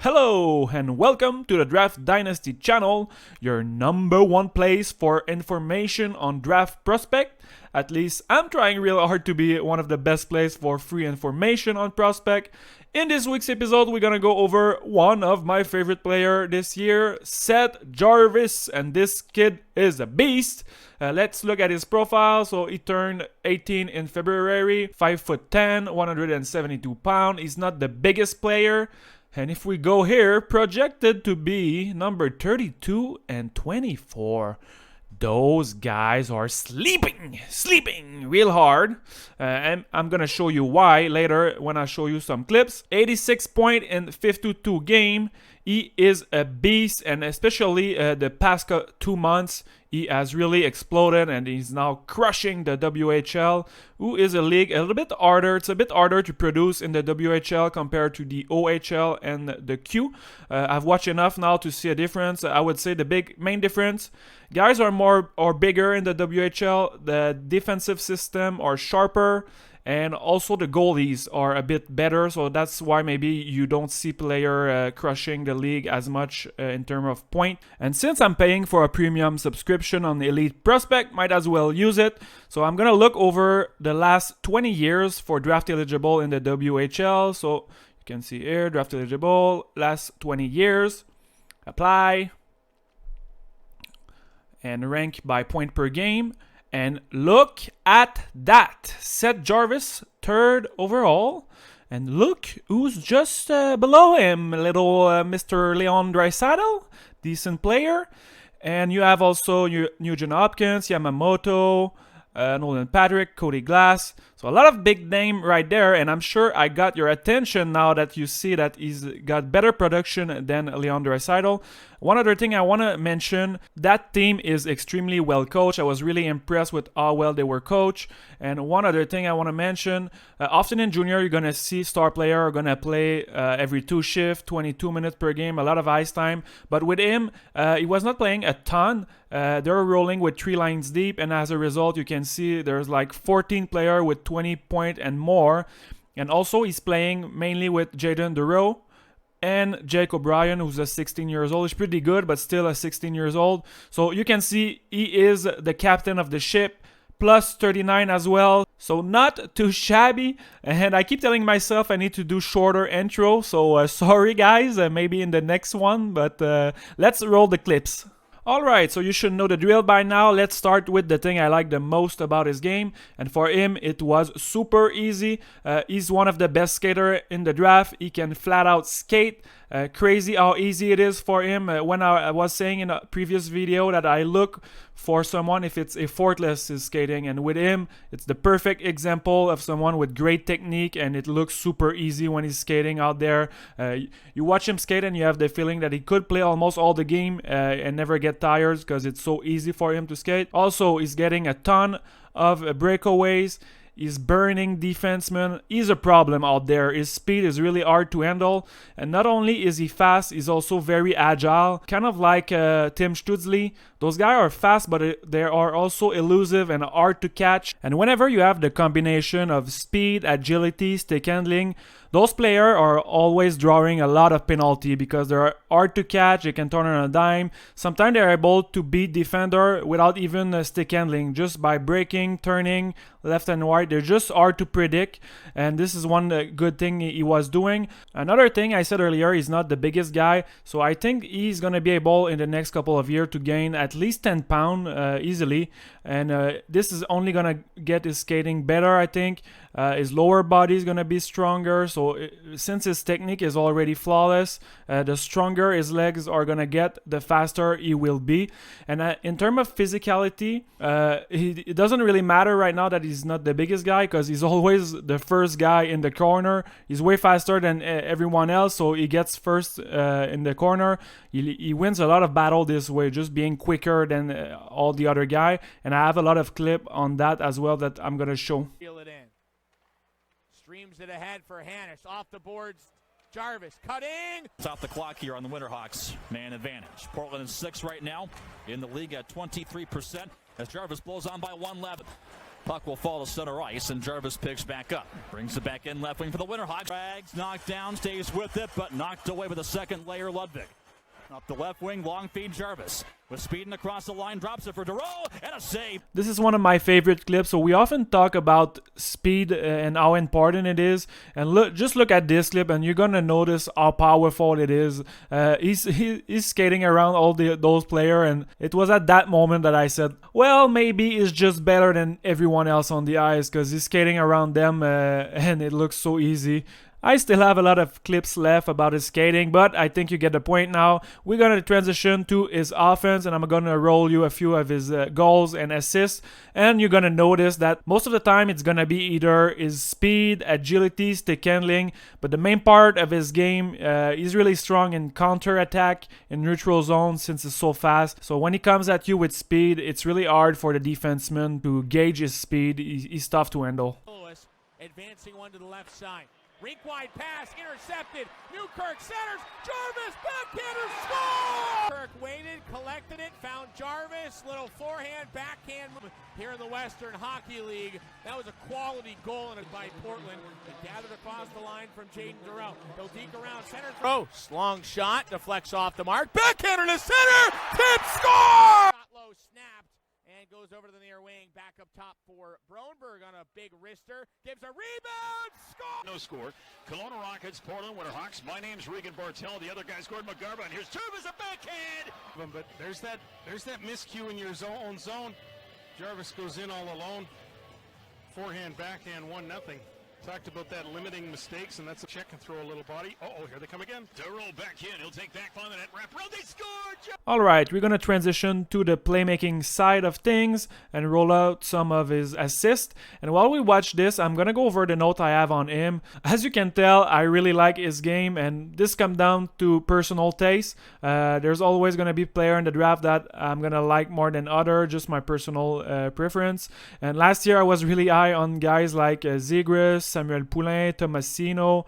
Hello and welcome to the Draft Dynasty channel, your #1 place for information on draft prospect. At least I'm trying real hard to be one of the best places for free information on prospect. In this week's episode, we're gonna go over one of my favorite player this year, Seth Jarvis, and this kid is a beast. Let's look at his profile. So he turned 18 in February, 5'10", 172 pounds. He's not the biggest player. And if we go here, projected to be number 32 and 24. Those guys are sleeping real hard. And I'm gonna show you why later when I show you some clips. 86 points in 52 game. He is a beast, and especially the past 2 months, he has really exploded, and he's now crushing the WHL, who is a league a little bit harder. It's a bit harder to produce in the WHL compared to the OHL and the Q. I've watched enough now to see a difference. I would say the main difference, guys are bigger in the WHL. The defensive system are sharper. And also the goalies are a bit better, so that's why maybe you don't see player crushing the league as much in terms of point. And since I'm paying for a premium subscription on Elite Prospect, might as well use it. So I'm gonna look over the last 20 years for draft eligible in the WHL. So you can see here, draft eligible, last 20 years. Apply. And rank by point per game. And look at that. Seth Jarvis, 3rd overall. And look who's just below him. Little Mr. Leon Draisaitl. Decent player. And you have also Nugent Hopkins, Yamamoto, Nolan Patrick, Cody Glass. So a lot of big name right there, and I'm sure I got your attention now that you see that he's got better production than Leon Draisaitl. One other thing I want to mention, that team is extremely well coached. I was really impressed with how well they were coached. And one other thing I want to mention, often in junior you're going to see star player are going to play every 2 shifts, 22 minutes per game, a lot of ice time. But with him, he was not playing a ton. They're rolling with 3 lines deep, and as a result you can see there's like 14 players with 20 points and more. And also he's playing mainly with Jaden Duro and Jake O'Brien, who's a 16 years old. He's pretty good, but still a 16 years old. So you can see he is the captain of the ship, plus 39 as well. So not too shabby. And I keep telling myself I need to do shorter intro. So sorry guys, maybe in the next one, but let's roll the clips. Alright, so you should know the drill by now. Let's start with the thing I like the most about his game. And for him, it was super easy. He's one of the best skaters in the draft. He can flat out skate. Crazy how easy it is for him. When I was saying in a previous video that I look for someone if it's effortless is skating, and with him it's the perfect example of someone with great technique, and it looks super easy when he's skating out there. You watch him skate and you have the feeling that he could play almost all the game and never get tired because it's so easy for him to skate. Also, he's getting a ton of breakaways. He's burning defensemen. He's a problem out there. His speed is really hard to handle. And not only is he fast, he's also very agile. Kind of like Tim Stützle. Those guys are fast, but they are also elusive and hard to catch. And whenever you have the combination of speed, agility, stick handling, those players are always drawing a lot of penalty because they're hard to catch. They can turn on a dime. Sometimes they're able to beat defender without even stick handling, just by breaking, turning left and right. They're just hard to predict, and this is one good thing he was doing. Another thing I said earlier, he's not the biggest guy, so I think he's going to be able in the next couple of years to gain at least 10 pounds easily, and this is only going to get his skating better, I think. His lower body is going to be stronger, so since his technique is already flawless, the stronger his legs are going to get, the faster he will be. And in terms of physicality, it doesn't really matter right now that he's not the biggest guy, because he's always the first guy in the corner. He's way faster than everyone else, so he gets first in the corner. He wins a lot of battle this way, just being quicker than all the other guy. And I have a lot of clip on that as well that I'm going to show. Feel it in. Streams it ahead for Hannes. Off the boards, Jarvis cutting. It's off the clock here on the Winterhawks. Man advantage. Portland is 6th right now in the league at 23% as Jarvis blows on by 1-11. Puck will fall to center ice, and Jarvis picks back up. Brings it back in left wing for the Winterhawks. Drags, knocked down, stays with it, but knocked away with a second layer, Ludwig. Up the left wing, long feed Jarvis. With speeding across the line, drops it for Dero, and a save. This is one of my favorite clips. So we often talk about speed and how important it is. And just look at this clip, and you're gonna notice how powerful it is. He's skating around all those players, and it was at that moment that I said, well, maybe he's just better than everyone else on the ice because he's skating around them, and it looks so easy. I still have a lot of clips left about his skating, but I think you get the point now. We're going to transition to his offense, and I'm going to roll you a few of his goals and assists. And you're going to notice that most of the time it's going to be either his speed, agility, stick handling, but the main part of his game, he's really strong in counter-attack in neutral zone since he's so fast. So when he comes at you with speed, it's really hard for the defenseman to gauge his speed. He's tough to handle. Lewis advancing one to the left side. Rink wide pass, intercepted. Newkirk centers. Jarvis, backhander, score! Kirk waited, collected it, found Jarvis. Little forehand, backhand move here in the Western Hockey League. That was a quality goal by Portland. It gathered across the line from Jaden Durrell. They'll deke around center. Gross, long shot, deflects off the mark. Backhander to center, tip, score! Shot low, snapped. And goes over to the near wing, back up top for Brownberg on a big wrister. Gives a rebound, score! No score. Kelowna Rockets, Portland Winterhawks. My name's Regan Bartel. The other guy's Gordon McGarva. And here's Jarvis, a backhand! But there's that miscue in your own zone. Jarvis goes in all alone. Forehand, backhand, 1-0. Talked about that limiting mistakes, and that's a check and throw a little body. Oh, here they come again. Darrell back in. He'll take back on the net. Wrap around. They scored! Alright, we're going to transition to the playmaking side of things and roll out some of his assists. And while we watch this, I'm going to go over the note I have on him. As you can tell, I really like his game, and this comes down to personal taste. There's always going to be player in the draft that I'm going to like more than other, just my personal preference. And last year I was really high on guys like Zegras, Samuel Poulin, Tomasino.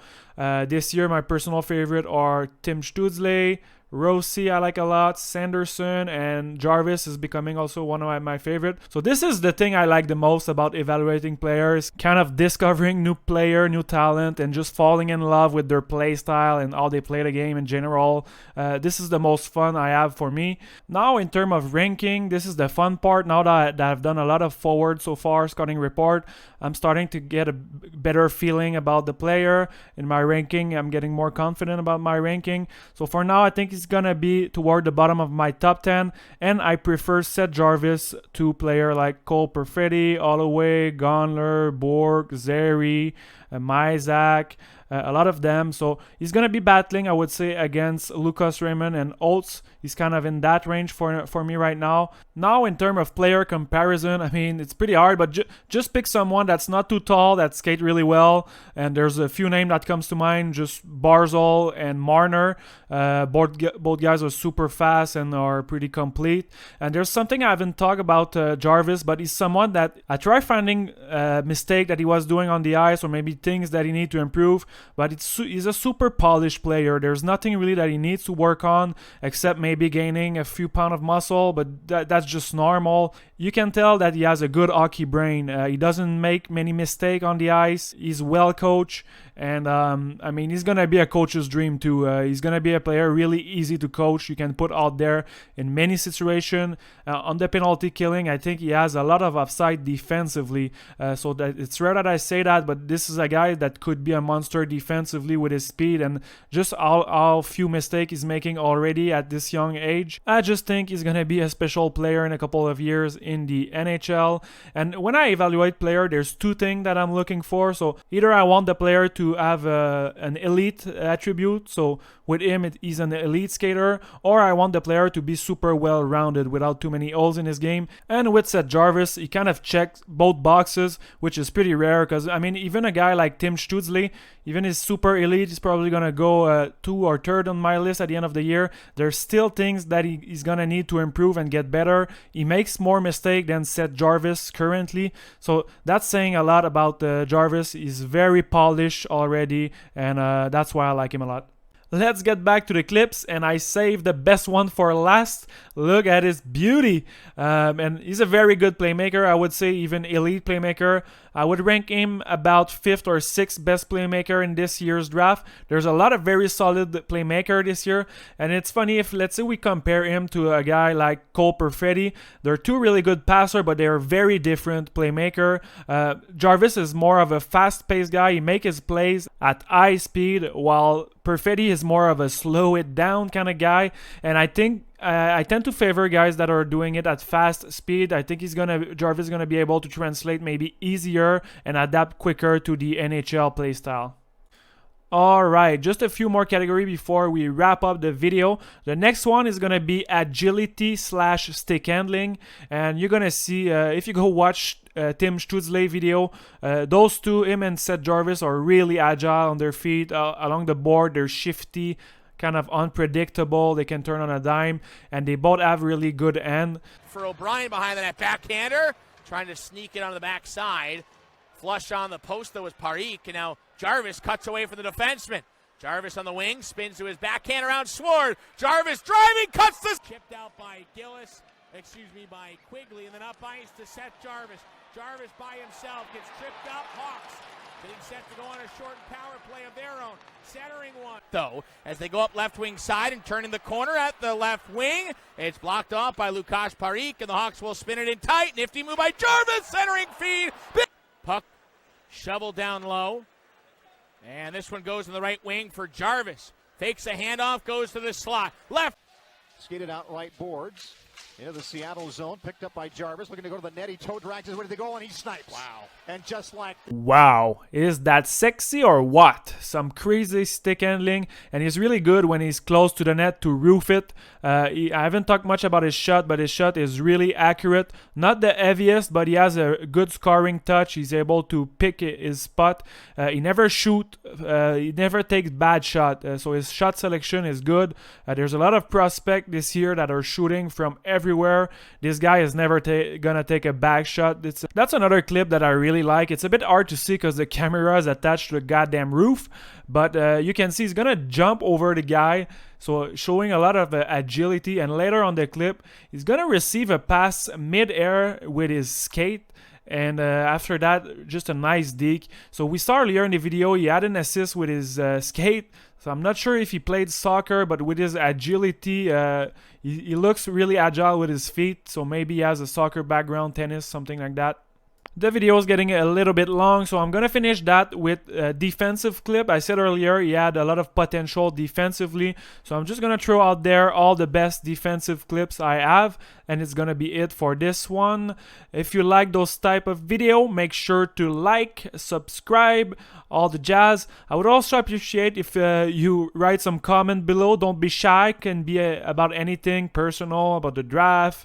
This year my personal favorite are Tim Stützle, Rossi I like a lot, Sanderson, and Jarvis is becoming also one of my favorite. So this is the thing I like the most about evaluating players, kind of discovering new player, new talent, and just falling in love with their play style and how they play the game in general. This is the most fun I have for me. Now in terms of ranking, this is the fun part. Now that I've done a lot of forward so far, scouting report, I'm starting to get a better feeling about the player. In my ranking, I'm getting more confident about my ranking. So for now, I think it's gonna be toward the bottom of my top 10, and I prefer Seth Jarvis to player like Cole Perfetti, Holloway, Gondler, Borg, Zeri, Mysak, a lot of them. So he's gonna be battling, I would say, against Lucas Raymond and Oates. He's kind of in that range for me right now. Now in terms of player comparison, I mean, it's pretty hard, but just pick someone that's not too tall, that skate really well. And there's a few names that comes to mind, just Barzal and Marner. Both guys are super fast and are pretty complete. And there's something I haven't talked about Jarvis, but he's someone that I try finding a mistake that he was doing on the ice, or maybe things that he need to improve. But he's a super polished player. There's nothing really that he needs to work on, except maybe gaining a few pounds of muscle, but that's just normal. You can tell that he has a good hockey brain. He doesn't make many mistakes on the ice. He's well coached, and I mean, he's gonna be a coach's dream too. He's gonna be a player really easy to coach. You can put out there in many situations. On the penalty killing, I think he has a lot of upside defensively. So that it's rare that I say that, but this is a guy that could be a monster defensively with his speed and just how few mistakes he's making already at this young age. I just think he's gonna be a special player in a couple of years in the NHL. And when I evaluate player, there's two things that I'm looking for. So either I want the player to have an elite attribute, so with him he's an elite skater, or I want the player to be super well rounded without too many holes in his game. And with Seth Jarvis, he kind of checks both boxes, which is pretty rare, because I mean, even a guy like Tim Stützle, even his super elite, is probably gonna go 2 or 3rd on my list at the end of the year. There's still things that he's gonna need to improve and get better. He makes more mistakes than Seth Jarvis currently, so that's saying a lot about Jarvis. He's very polished already, and that's why I like him a lot. Let's get back to the clips, and I saved the best one for last. Look at his beauty. And he's a very good playmaker. I would say even elite playmaker. I would rank him about 5th or 6th best playmaker in this year's draft. There's a lot of very solid playmaker this year. And it's funny if, let's say, we compare him to a guy like Cole Perfetti. They're two really good passers, but they're very different playmaker. Jarvis is more of a fast-paced guy. He makes his plays at high speed, while Perfetti is more of a slow it down kind of guy. And I think I tend to favor guys that are doing it at fast speed. I think Jarvis is gonna be able to translate maybe easier and adapt quicker to the NHL playstyle. Alright, just a few more categories before we wrap up the video. The next one is going to be agility / stick handling. And you're going to see, if you go watch Tim Stutzle video, those two, him and Seth Jarvis, are really agile on their feet, along the board. They're shifty, kind of unpredictable. They can turn on a dime, and they both have really good end. For O'Brien behind the net, backhander, trying to sneak it on the backside. Flush on the post, though, was Parikh, and now Jarvis cuts away from the defenseman. Jarvis on the wing, spins to his backhand around Sword. Jarvis driving, cuts this. Chipped out by by Quigley, and then up ice to Seth Jarvis. Jarvis by himself gets tripped up. Hawks getting set to go on a short power play of their own. Centering one, though, as they go up left wing side and turn in the corner at the left wing. It's blocked off by Lukasz Parikh, and the Hawks will spin it in tight. Nifty move by Jarvis, centering feed. Puck shoveled down low, and this one goes in the right wing for Jarvis. Fakes a handoff, goes to the slot. Left. Skated out right boards into the Seattle zone, picked up by Jarvis, looking to go to the net. He toe drags his way to the goal, and he snipes. Wow. And just like... Wow. Is that sexy or what? Some crazy stick handling, and he's really good when he's close to the net to roof it. I haven't talked much about his shot, but his shot is really accurate. Not the heaviest, but he has a good scoring touch. He's able to pick his spot. He never shoot. He never takes bad shot. So his shot selection is good. There's a lot of prospects this year that are shooting from everywhere. This guy is never gonna take a back shot. That's another clip that I really like. It's a bit hard to see because the camera is attached to the goddamn roof, but you can see he's gonna jump over the guy, so showing a lot of agility. And later on the clip, he's gonna receive a pass mid-air with his skate, and after that, just a nice deke. So we saw earlier in the video he had an assist with his skate. So I'm not sure if he played soccer, but with his agility, he looks really agile with his feet. So maybe he has a soccer background, tennis, something like that. The video is getting a little bit long, so I'm going to finish that with a defensive clip. I said earlier he had a lot of potential defensively, so I'm just going to throw out there all the best defensive clips I have, and it's going to be it for this one. If you like those type of video, make sure to like, subscribe, all the jazz. I would also appreciate if you write some comment below. Don't be shy. It can be about anything personal, about the draft.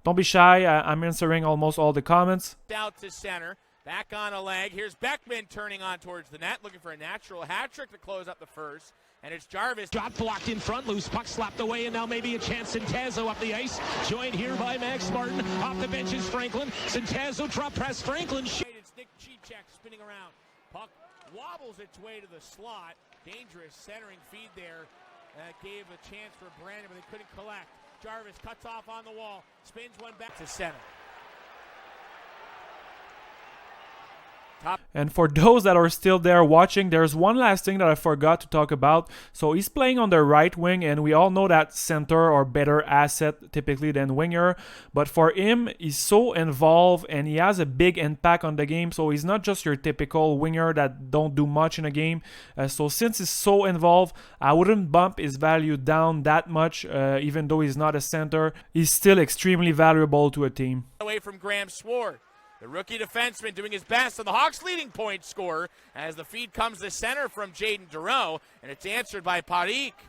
Don't be shy. I'm answering almost all the comments. Out to center. Back on a leg. Here's Beckman turning on towards the net, looking for a natural hat trick to close up the first. And it's Jarvis. Drop blocked in front, loose puck slapped away, and now maybe a chance. Centazzo up the ice, joined here by Max Martin. Off the bench is Franklin. Centazzo drop press. Franklin. It's Nick Cicek spinning around. Puck wobbles its way to the slot. Dangerous centering feed there. Gave a chance for Brandon, but they couldn't collect. Jarvis cuts off on the wall, spins one back to center. And for those that are still there watching, there's one last thing that I forgot to talk about. So he's playing on the right wing, and we all know that center are better asset typically than winger. But for him, he's so involved and he has a big impact on the game. So he's not just your typical winger that don't do much in a game. So since he's so involved, I wouldn't bump his value down that much. Even though he's not a center, he's still extremely valuable to a team. Away from Graham Sword. The rookie defenseman doing his best on the Hawks' leading point scorer as the feed comes to center from Jaden Dureau, and it's answered by Parikh.